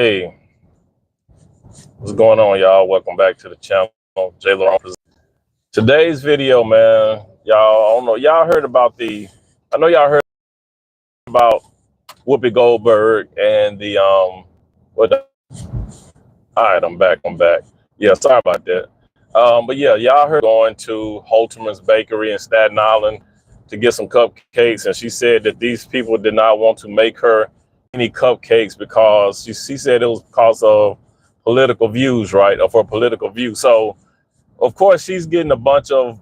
Hey, what's going on, y'all? Welcome back to the channel. J. Laurent. Today's video, man, y'all, I don't know, y'all heard about I know y'all heard about Whoopi Goldberg and all right, I'm back. Yeah, sorry about that. But yeah, y'all heard going to Holterman's Bakery in Staten Island to get some cupcakes, and she said that these people did not want to make her any cupcakes because she said it was because of political views, right? Or for political views. So of course she's getting a bunch of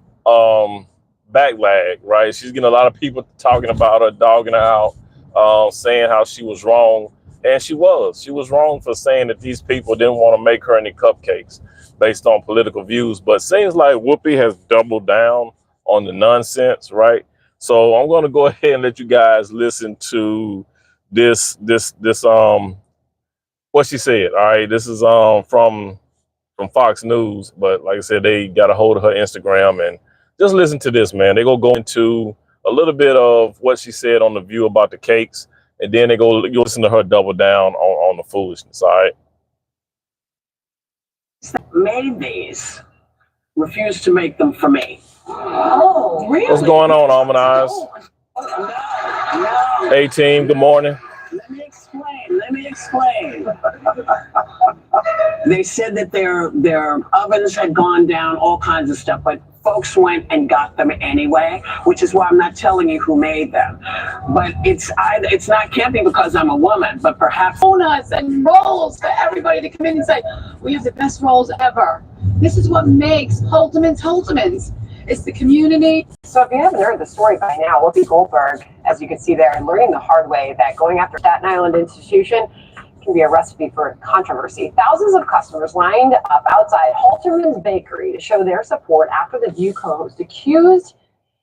backlash, right? She's getting a lot of people talking about her, dogging her out, saying how she was wrong. And she was wrong for saying that these people didn't want to make her any cupcakes based on political views. But seems like Whoopi has doubled down on the nonsense, right? So I'm going to go ahead and let you guys listen to this what she said. All right, this is from Fox News, but like I said, they got a hold of her Instagram, and just listen to this, man. They go into a little bit of what she said on The View about the cakes, and then you listen to her double down on the foolishness. All right. Made these refused to make them for me. Oh, really? What's going on, Almond Eyes? No. Hey, team. Good morning. Let me explain. They said that their ovens had gone down, all kinds of stuff, but folks went and got them anyway, which is why I'm not telling you who made them. But can't be because I'm a woman, but perhaps donuts and rolls for everybody to come in and say, we have the best rolls ever. This is what makes Holterman's. It's the community. So if you haven't heard the story by now, Whoopi Goldberg, as you can see there, learning the hard way that going after Staten Island institution can be a recipe for controversy. Thousands of customers lined up outside Holterman's Bakery to show their support after the View co-host accused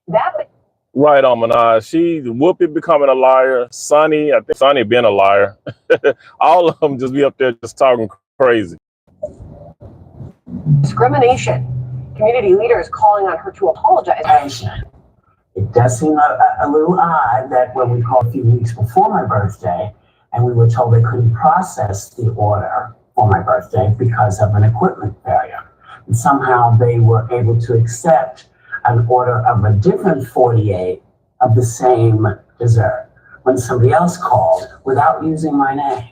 that. Right, Almond Eyes. Whoopi becoming a liar. Sonny, I think Sonny being a liar. All of them just be up there just talking crazy. Discrimination. Community leaders calling on her to apologize. It does seem a little odd that when we called a few weeks before my birthday, and we were told they couldn't process the order for my birthday because of an equipment failure. And somehow they were able to accept an order of a different 48 of the same dessert when somebody else called without using my name.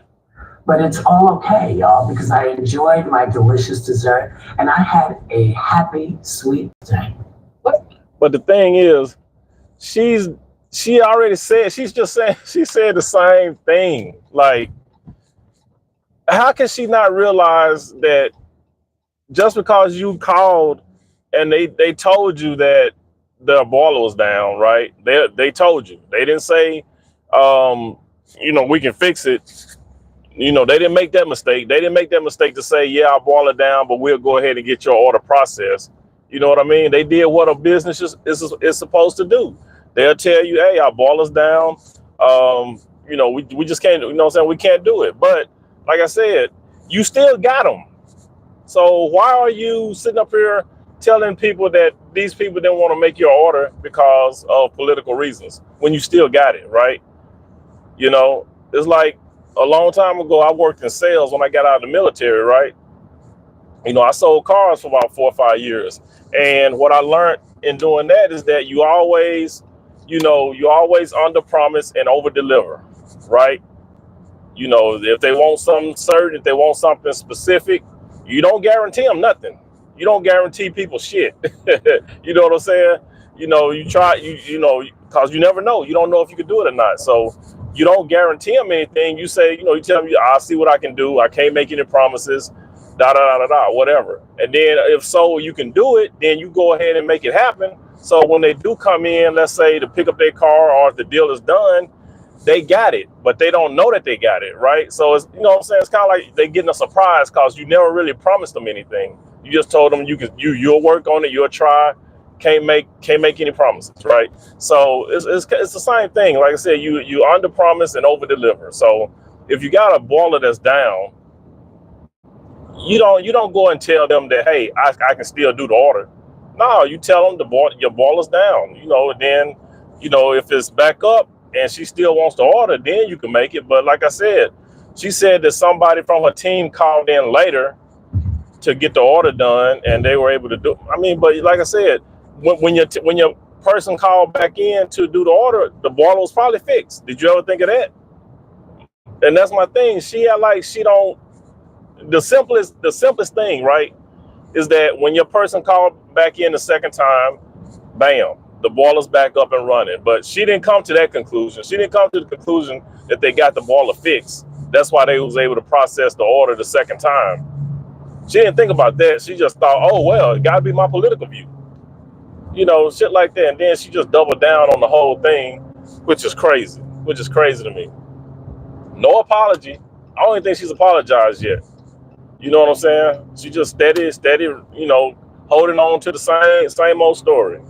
But it's all okay, y'all, because I enjoyed my delicious dessert and I had a happy, sweet day. But the thing is, she said the same thing. Like, how can she not realize that just because you called and they told you that the boiler was down, right? They told you. They didn't say, we can fix it. They didn't make that mistake. They didn't make that mistake to say, yeah, I'll boil it down, but we'll go ahead and get your order processed. You know what I mean? They did what a business is supposed to do. They'll tell you, hey, our boiler's down. We just can't, we can't do it. But like I said, you still got them. So why are you sitting up here telling people that these people didn't want to make your order because of political reasons when you still got it, right? It's like, a long time ago, I worked in sales when I got out of the military, right? I sold cars for about 4 or 5 years. And what I learned in doing that is that you always under promise and over deliver, right? If they want something certain, if they want something specific, you don't guarantee them nothing. You don't guarantee people shit. You know what I'm saying? You try, because you never know. You don't know if you can do it or not. So you don't guarantee them anything. You say, you tell them, I'll see what I can do. I can't make any promises, whatever. And then if so, you can do it, then you go ahead and make it happen. So when they do come in, let's say to pick up their car or if the deal is done, they got it, but they don't know that they got it, right? So it's, it's kind of like they getting a surprise because you never really promised them anything. You just told them you'll work on it, you'll try. Can't make any promises, right? So it's the same thing. Like I said, you under promise and over deliver. So if you got a boiler that's down, you don't go and tell them that, hey, I can still do the order. No, you tell them your boiler's down. And then if it's back up and she still wants to order, then you can make it. But like I said, She said that somebody from her team called in later to get the order done, and they were able to do. I mean, but like I said, when your person called back in to do the order, the boiler was probably fixed. Did you ever think of that? And that's my thing. She don't. The simplest thing, right, is that when your person called back in the second time, bam, the boiler's back up and running. But she didn't come to that conclusion. She didn't come to the conclusion that they got the boiler fixed. That's why they was able to process the order the second time. She didn't think about that. She just thought, oh, well, it got to be my political view. You know, shit like that. And then she just doubled down on the whole thing, which is crazy to me. No apology. I don't even think she's apologized yet. You know what I'm saying? She just steady, you know, holding on to the same old story.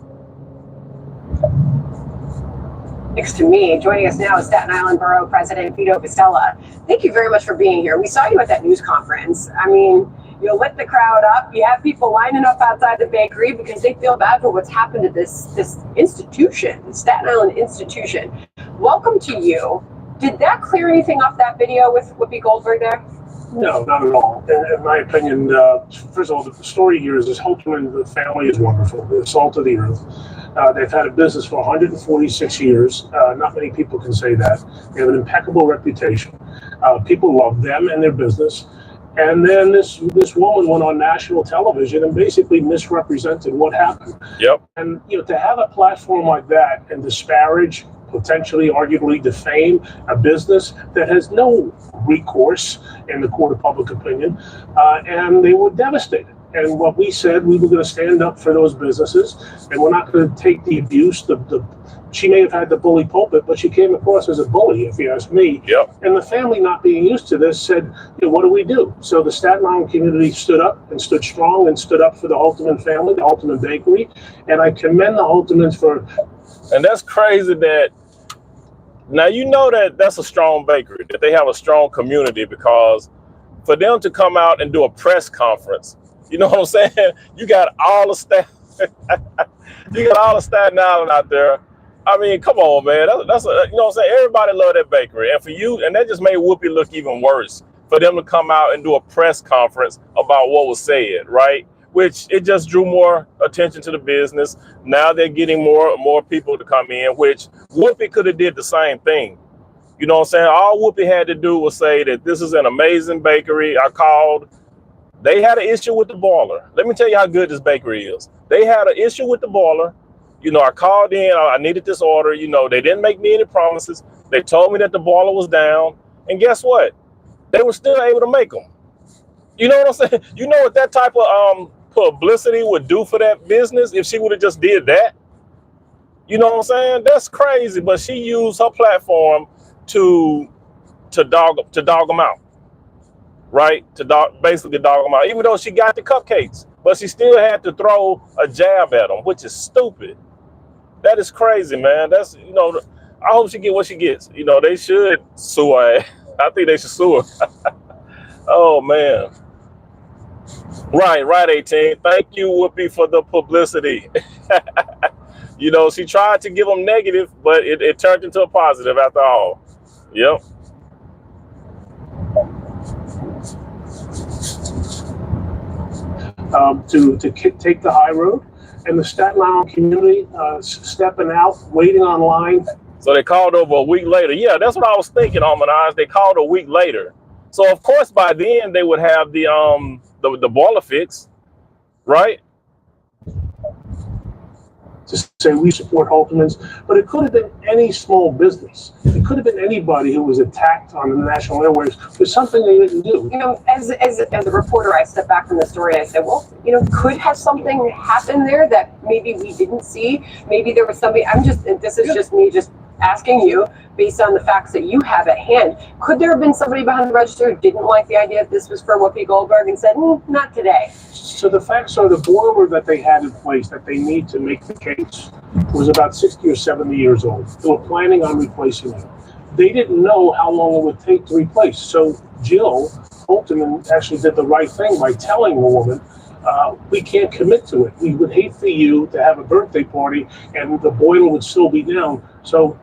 Next to me, joining us now is Staten Island Borough President Vito Vistella. Thank you very much for being here. We saw you at that news conference. I mean, you lit the crowd up. You have people lining up outside the bakery because they feel bad for what's happened to this institution, Staten Island institution. Welcome to you. Did that clear anything off that video with Whoopi Goldberg there? No, not at all. In my opinion, first of all, the story here is this Holtzman, the family is wonderful. They're salt of the earth. They've had a business for 146 years. Not many people can say that. They have an impeccable reputation. People love them and their business. And then this woman went on national television and basically misrepresented what happened. Yep. And to have a platform like that and disparage, potentially, arguably defame a business that has no recourse in the court of public opinion, and they were devastated. And what we said, we were going to stand up for those businesses, and we're not going to take the abuse. She may have had the bully pulpit, but she came across as a bully, if you ask me. Yep. And the family, not being used to this, said, what do we do? So the Staten Island community stood up and stood strong and stood up for the Holtzman family, the Holtzman Bakery, and I commend the Holtzmans for. And that's crazy that. Now, you know that's a strong bakery, that they have a strong community, because for them to come out and do a press conference, you know what I'm saying? You got all the staff, you got all the Staten Island out there. I mean, come on, man. That's you know what I'm saying? Everybody love that bakery. And for you, and that just made Whoopi look even worse, for them to come out and do a press conference about what was said, right? Which it just drew more attention to the business. Now they're getting more people to come in, which Whoopi could have did the same thing. You know what I'm saying? All Whoopi had to do was say that this is an amazing bakery. I called. They had an issue with the boiler. Let me tell you how good this bakery is. They had an issue with the boiler. I called in. I needed this order. They didn't make me any promises. They told me that the boiler was down. And guess what? They were still able to make them. You know what I'm saying? You know what that type of publicity would do for that business if she would have just did that? You know what I'm saying? That's crazy. But she used her platform to dog them out, right? Basically dog them out. Even though she got the cupcakes, but she still had to throw a jab at them, which is stupid. That is crazy, man. That's I hope she get what she gets. They should sue her. I think they should sue her. Oh man. Right, 18. Thank you, Whoopi, for the publicity. She tried to give them negative, but it turned into a positive after all. Yep. To take the high road, and the Staten Island community stepping out, waiting online. So they called over a week later. Yeah, that's what I was thinking, Harmonize. They called a week later. So of course by then they would have the boiler fix, right? To say we support Holtzman's, but it could have been any small business. It could have been anybody who was attacked on the national airwaves for something they didn't do. As a reporter, I stepped back from the story. I said, well, could have something happened there that maybe we didn't see. Maybe there was somebody. This is just me asking you, based on the facts that you have at hand, could there have been somebody behind the register who didn't like the idea that this was for Whoopi Goldberg and said, not today? So the facts are the boiler that they had in place that they need to make the case was about 60 or 70 years old. They were planning on replacing it. They didn't know how long it would take to replace. So Jill Holtzman actually did the right thing by telling the woman, we can't commit to it. We would hate for you to have a birthday party and the boiler would still be down. So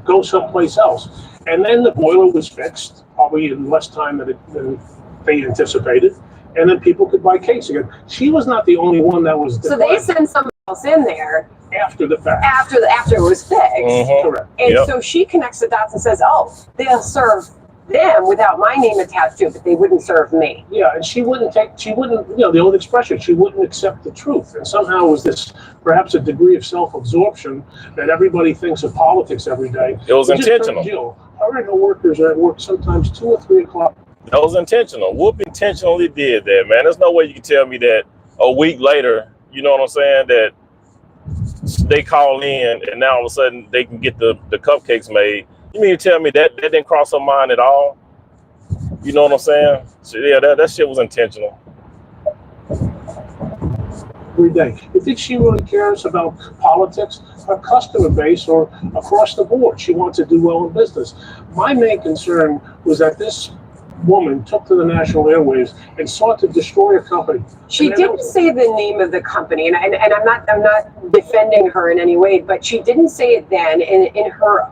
go someplace else. And then the boiler was fixed, probably in less time than they anticipated. And then people could buy cakes again. She was not the only one that was. So they sent somebody else in there after the fact. After it was fixed. Correct. And so she connects the dots and says, "Oh, they'll serve them without my name attached to it, but they wouldn't serve me." Yeah, and she wouldn't, the old expression, she wouldn't accept the truth. And somehow it was this, perhaps a degree of self-absorption that everybody thinks of politics every day. It was intentional. Her and her workers are at work sometimes 2 or 3 o'clock. That was intentional. Whoopi intentionally did that, man. There's no way you can tell me that a week later, you know what I'm saying, that they call in and now all of a sudden they can get the cupcakes made. You mean to tell me that didn't cross her mind at all? You know what I'm saying? So yeah, that shit was intentional. Every day. You think she really cares about politics, her customer base, or across the board? She wants to do well in business. My main concern was that this woman took to the national airwaves and sought to destroy a company. She didn't say the name of the company, and I'm not defending her in any way, but she didn't say it then. In her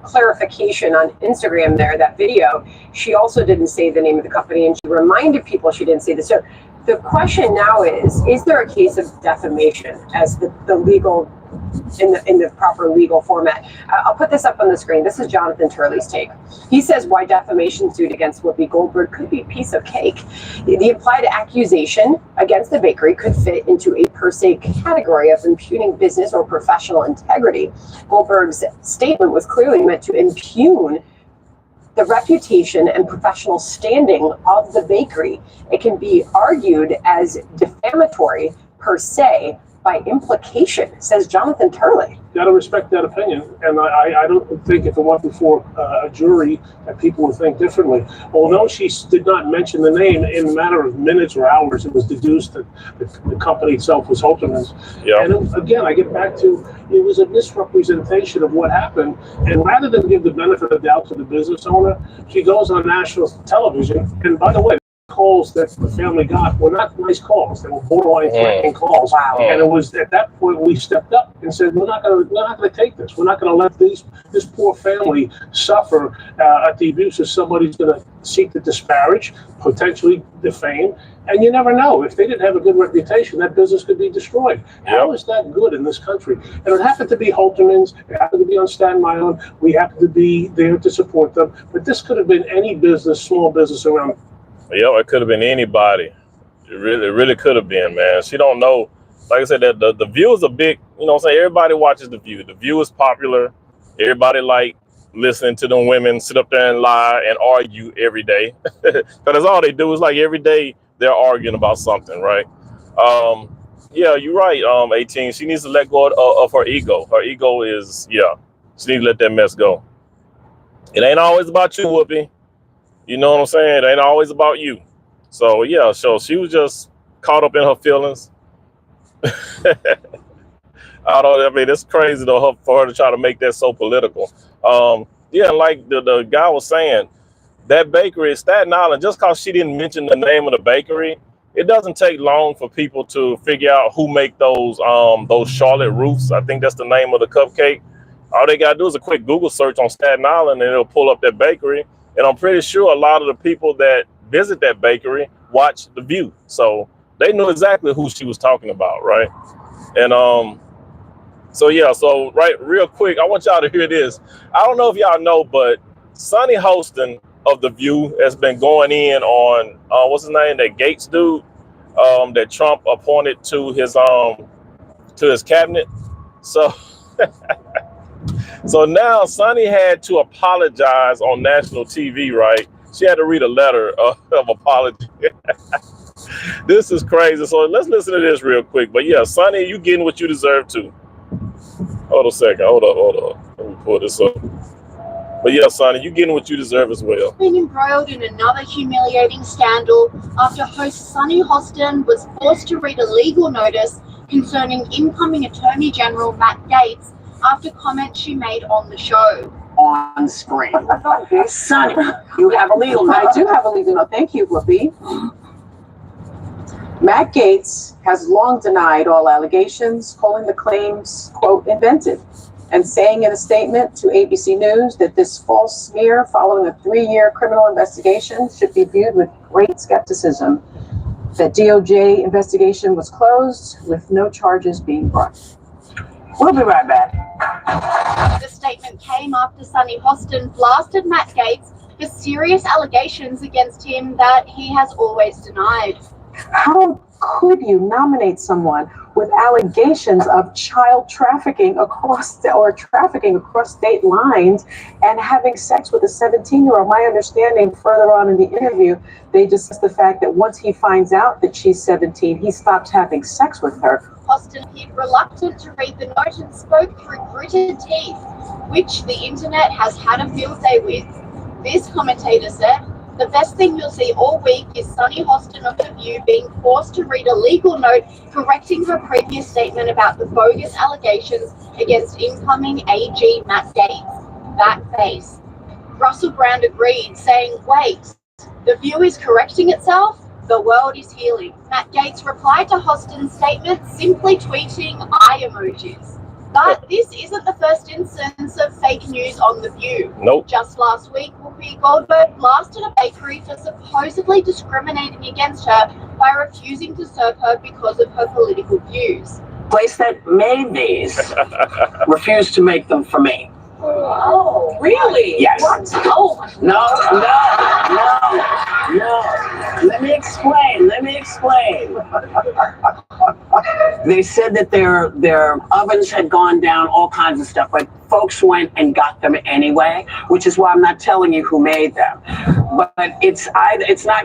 clarification on Instagram there, that video, she also didn't say the name of the company, and she reminded people she didn't say this. So the question now is there a case of defamation as the legal, in the proper legal format? I'll put this up on the screen. This is Jonathan Turley's take. He says why defamation suit against Whoopi Goldberg could be a piece of cake. The implied accusation against the bakery could fit into a per se category of impugning business or professional integrity. Goldberg's statement was clearly meant to impugn the reputation and professional standing of the bakery. It can be argued as defamatory per se by implication, says Jonathan Turley. Got to respect that opinion, and I don't think if it went before a jury that people would think differently. Although she did not mention the name, in a matter of minutes or hours, it was deduced that the company itself was Holterman's. Yeah. And again, I get back to, it was a misrepresentation of what happened, and rather than give the benefit of the doubt to the business owner, she goes on national television, and by the way, calls that the family got were not nice calls. They were borderline threatening calls. Wow. And it was at that point we stepped up and said, we're not going to take this. We're not going to let this poor family suffer at the abuse of somebody who's going to seek to disparage, potentially defame. And you never know. If they didn't have a good reputation, that business could be destroyed. How is that good in this country? And it happened to be Holterman's. It happened to be on Staten Island. We happened to be there to support them. But this could have been any business, small business around. Yeah, it could have been anybody. It really could have been, man. She don't know. Like I said, the View is a big, you know what I'm saying? Everybody watches The View. The View is popular. Everybody like listening to them women sit up there and lie and argue every day. Because that's all they do. Is like every day they're arguing about something, right? Yeah, you're right, 18. She needs to let go of her ego. Her ego is, she needs to let that mess go. It ain't always about you, Whoopi. You know what I'm saying? It ain't always about you. So, yeah, so she was just caught up in her feelings. I mean, it's crazy, though, for her to try to make that so political. Yeah, like the guy was saying, that bakery is Staten Island. Just because she didn't mention the name of the bakery, it doesn't take long for people to figure out who make those Charlotte Ruths. I think that's the name of the cupcake. All they got to do is a quick Google search on Staten Island, and it'll pull up that bakery. And I'm pretty sure a lot of the people that visit that bakery watch The View. So they knew exactly who she was talking about, right? And so right, real quick, I want y'all to hear this. I don't know if y'all know, but Sonny Hostin of The View has been going in on, what's his name, that Gates dude that Trump appointed to his cabinet. So... So now Sonny had to apologize on national TV, right? She had to read a letter of apology. This is crazy. So let's listen to this real quick. But yeah, Sonny, you getting what you deserve too. Hold on a second. Hold up. Let me pull this up. But yeah, Sonny, you getting what you deserve as well. Being embroiled in another humiliating scandal after host Sonny Hostin was forced to read a legal notice concerning incoming Attorney General Matt Gaetz after comments she made on the show. On screen. Sonny, you have a legal note. I do have a legal note. Thank you, Whoopi. Matt Gaetz has long denied all allegations, calling the claims, quote, invented. and saying in a statement to ABC News that this false smear following a 3-year criminal investigation should be viewed with great skepticism. That DOJ investigation was closed with no charges being brought. We'll be right back. The statement came after Sunny Hostin blasted Matt Gaetz for serious allegations against him that he has always denied. How could you nominate someone with allegations of child trafficking across state lines and having sex with a 17-year-old? My understanding further on in the interview, they discussed the fact that once he finds out that she's 17, he stops having sex with her. Hostin appeared reluctant to read the note and spoke through gritted teeth, which the internet has had a field day with. This commentator said, "The best thing you'll see all week is Sunny Hostin of The View being forced to read a legal note correcting her previous statement about the bogus allegations against incoming AG Matt Gaetz. That face." Russell Brand agreed, saying, "Wait, The View is correcting itself? The world is healing." Matt Gaetz replied to Hostin's statement, simply tweeting eye emojis. But this isn't the first instance of fake news on The View. Nope. Just last week, Whoopi Goldberg blasted a bakery for supposedly discriminating against her by refusing to serve her because of her political views. Place that made these refused to make them for me. Oh, really? Yes. What? Oh, No. Let me explain. They said that their ovens had gone down, all kinds of stuff, but folks went and got them anyway, which is why I'm not telling you who made them. But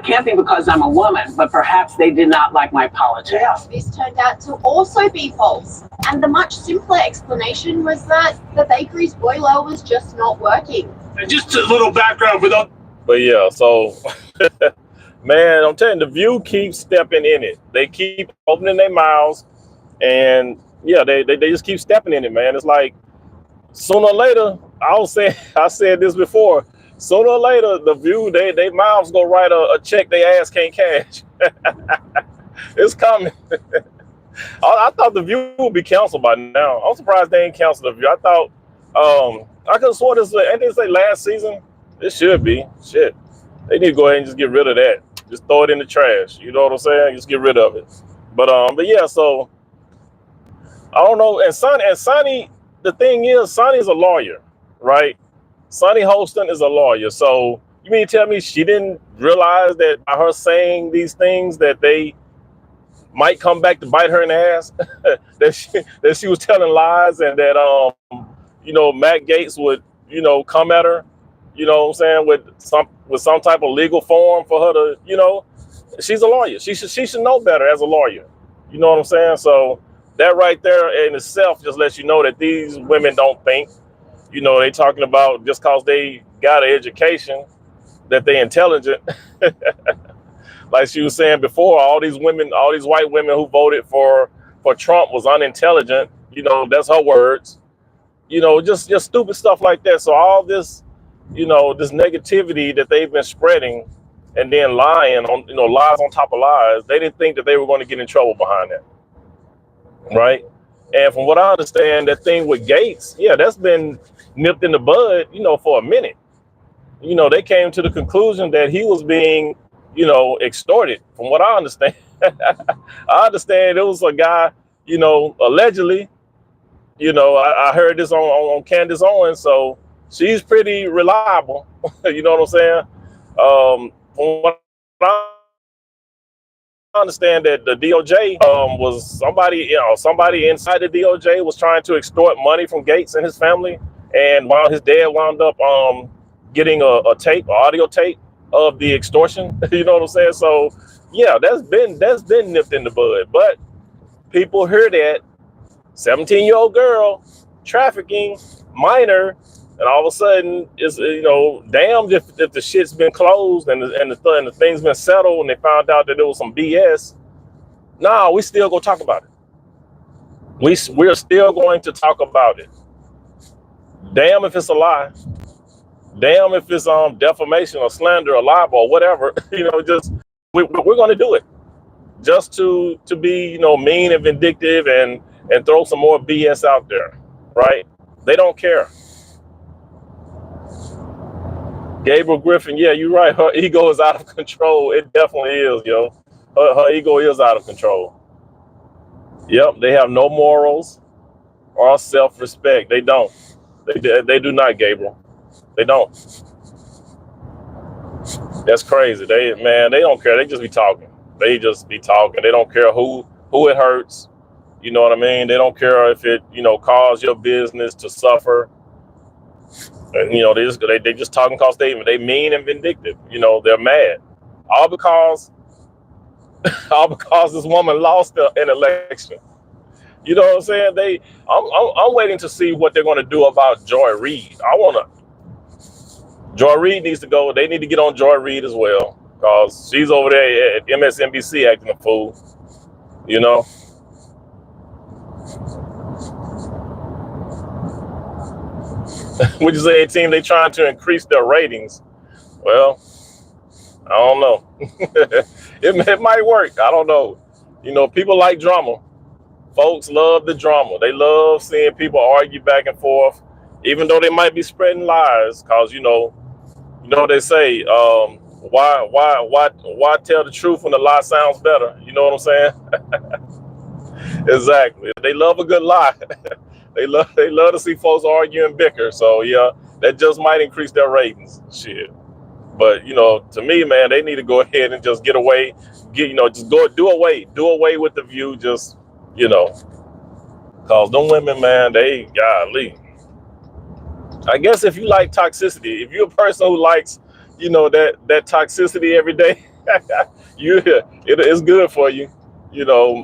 can't be because I'm a woman, but perhaps they did not like my politics. This turned out to also be false, and the much simpler explanation was that the bakery's boiler was just not working. And just a little background for those. But yeah, so man, I'm telling you, The View keeps stepping in it. They keep opening their mouths, and yeah, they just keep stepping in it, man. It's like sooner or later, I said this before, sooner or later, The View, they mouths go write a check they ass can't cash. It's coming. I thought The View would be canceled by now. I'm surprised they ain't canceled The View. I thought, I could have sworn this was, ain't they last season? It should be. Shit. They need to go ahead and just get rid of that. Just throw it in the trash. You know what I'm saying? Just get rid of it. But yeah, so I don't know. And Sonny, the thing is, Sonny's a lawyer, right? Sunny Hostin is a lawyer. So you mean to tell me she didn't realize that by her saying these things that they might come back to bite her in the ass? that she was telling lies, and that Matt Gaetz would, come at her, you know what I'm saying, with some type of legal form for her to, she's a lawyer. She should know better as a lawyer. You know what I'm saying? So that right there in itself just lets you know that these women don't think, they talking about just because they got an education that they intelligent. Like she was saying before, all these white women who voted for Trump was unintelligent. That's her words. Just stupid stuff like that. So all this, this negativity that they've been spreading and then lying on, lies on top of lies, they didn't think that they were going to get in trouble behind that. Right. And from what I understand, that thing with Gaetz, yeah, that's been nipped in the bud, for a minute. They came to the conclusion that he was being, extorted, from what I understand. I understand it was a guy, allegedly, I heard this on Candace Owens, so she's pretty reliable. You know what I'm saying? From what I understand, that the DOJ was somebody inside the DOJ was trying to extort money from Gaetz and his family, and while his dad wound up getting a audio tape of the extortion. You know what I'm saying? So yeah, that's been nipped in the bud. But people hear that 17-year-old girl trafficking minor, and all of a sudden it's damned if the shit's been closed and the thing's been settled, and they found out that there was some BS. Nah, we still gonna talk about it. We're still going to talk about it. Damn if it's a lie. Damn if it's defamation or slander or libel or whatever. Just we're going to do it just to be mean and vindictive and throw some more BS out there, right? They don't care. Gabriel Griffin, yeah, you're right. Her ego is out of control. It definitely is, yo. Her ego is out of control. Yep, they have no morals or self-respect. They don't. They do not, Gabriel. They don't. That's crazy. They don't care. They just be talking. They just be talking. They don't care who it hurts. You know what I mean? They don't care if it, cause your business to suffer. And, they just talking because they mean and vindictive. They're mad. All because this woman lost an election. You know what I'm saying? I'm waiting to see what they're going to do about Joy Reid. Joy Reid needs to go. They need to get on Joy Reid as well, because she's over there at MSNBC acting a fool. Would you say, team, they trying to increase their ratings? Well, I don't know. it might work. I don't know. People like drama. Folks love the drama. They love seeing people argue back and forth, even though they might be spreading lies. Cause they say, why tell the truth when the lie sounds better? You know what I'm saying? Exactly. They love a good lie. They love to see folks argue and bicker. So yeah, that just might increase their ratings. Shit. But to me, man, they need to go ahead and just get away. Just do away with the View. Just cause them women, man, they golly. I guess if you like toxicity, if you're a person who likes, that toxicity every day, it's good for you.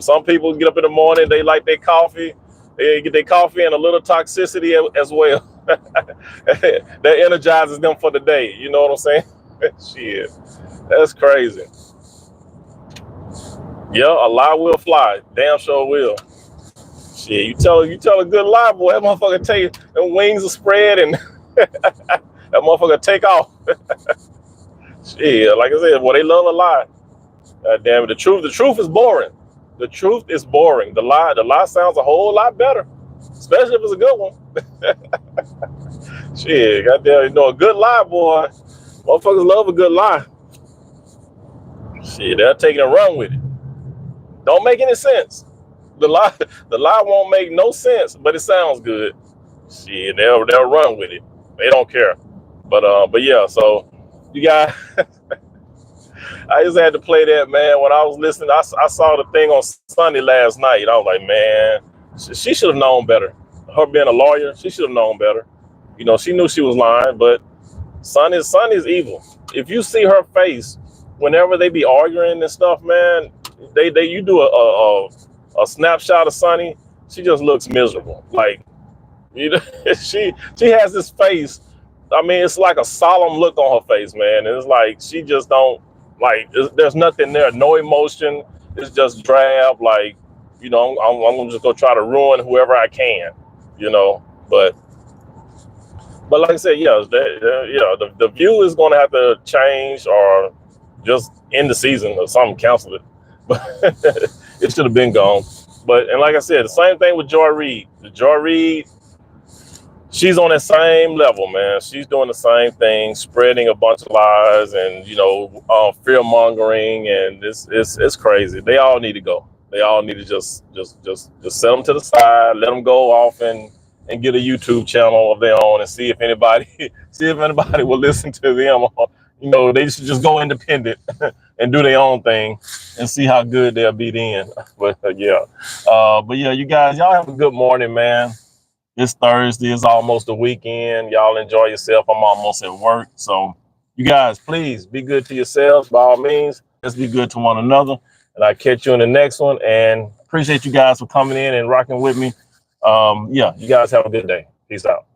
Some people get up in the morning, they like their coffee. They get their coffee and a little toxicity as well. That energizes them for the day. You know what I'm saying? Shit, that's crazy. Yeah, a lie will fly. Damn sure will. Shit, you tell a good lie, boy, that motherfucker take them wings are spread and that motherfucker take off. Shit, like I said, boy, they love a lie. God damn it, the truth is boring. The truth is boring. The lie sounds a whole lot better, especially if it's a good one. Shit, goddamn, a good lie, boy. Motherfuckers love a good lie. Shit, they're taking a run with it. Don't make any sense. The lie won't make no sense, but it sounds good. Shit, they'll run with it. They don't care. But yeah, so you guys. I just had to play that, man. When I was listening, I saw the thing on Sunday last night. I was like, man, she should have known better. Her being a lawyer, she should have known better. She knew she was lying, but Sonny's evil. If you see her face, whenever they be arguing and stuff, man, you do a snapshot of Sonny, she just looks miserable. Like, she has this face. I mean, it's like a solemn look on her face, man. And it's like she just don't. Like, there's nothing there, no emotion. It's just drab. Like, I'm just gonna try to ruin whoever I can, But like I said, yeah, the View is gonna have to change or just end the season or something, cancel it. But it should have been gone. And like I said, the same thing with Joy Reid. Joy Reid, she's on that same level, man. She's doing the same thing, spreading a bunch of lies and fear mongering, and it's crazy. They all need to go. They all need to just set them to the side, let them go off and get a YouTube channel of their own and see if anybody will listen to them. They should just go independent and do their own thing and see how good they'll be then. But yeah, you guys, y'all have a good morning, man. It's Thursday. It's almost the weekend. Y'all enjoy yourself. I'm almost at work. So you guys, please be good to yourselves. By all means, let's be good to one another. And I'll catch you in the next one. And appreciate you guys for coming in and rocking with me. Yeah, you guys have a good day. Peace out.